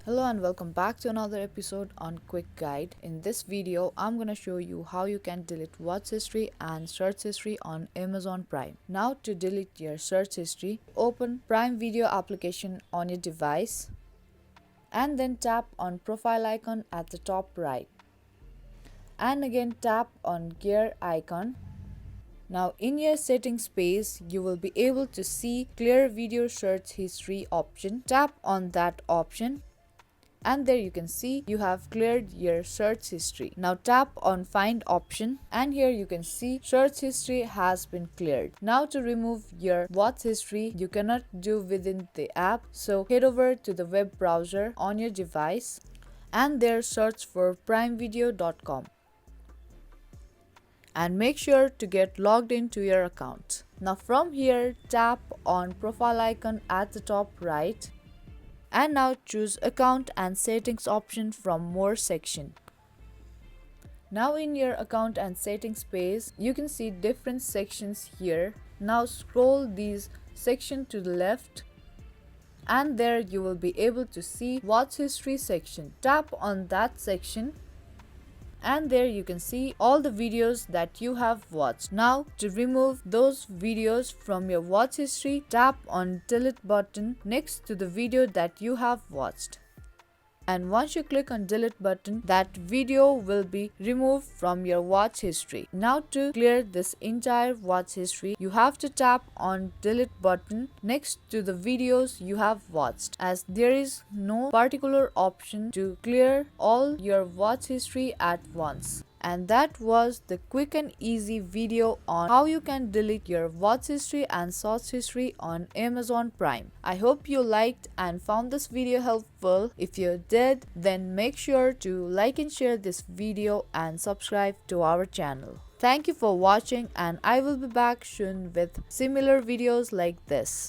Hello and welcome back to another episode on Quick Guide. In this video, I'm gonna show you how you can delete watch history and search history on Amazon Prime. Now to delete your search history, open Prime Video application on your device and then tap on profile icon at the top right. And again tap on gear icon. Now in your settings page, you will be able to see clear video search history option. Tap on that option and there you can see you have cleared your search history. Now tap on find option and here you can see search history has been cleared. Now to remove your watch history you cannot do within the app, so head over to the web browser on your device and there search for primevideo.com and make sure to get logged into your account. Now from here tap on profile icon at the top right and now choose account and settings option from more section. Now in your account and settings page you can see different sections here. Now scroll these section to the left and there you will be able to see watch history section. Tap on that section and there you can see all the videos that you have watched. Now to remove those videos from your watch history, tap on delete button next to the video that you have watched. And once you click on delete button, that video will be removed from your watch history. Now to clear this entire watch history, you have to tap on delete button next to the videos you have watched, as there is no particular option to clear all your watch history at once. And that was the quick and easy video on how you can delete your watch history and search history on Amazon Prime. I hope you liked and found this video helpful. If you did, then make sure to like and share this video and subscribe to our channel. Thank you for watching and I will be back soon with similar videos like this.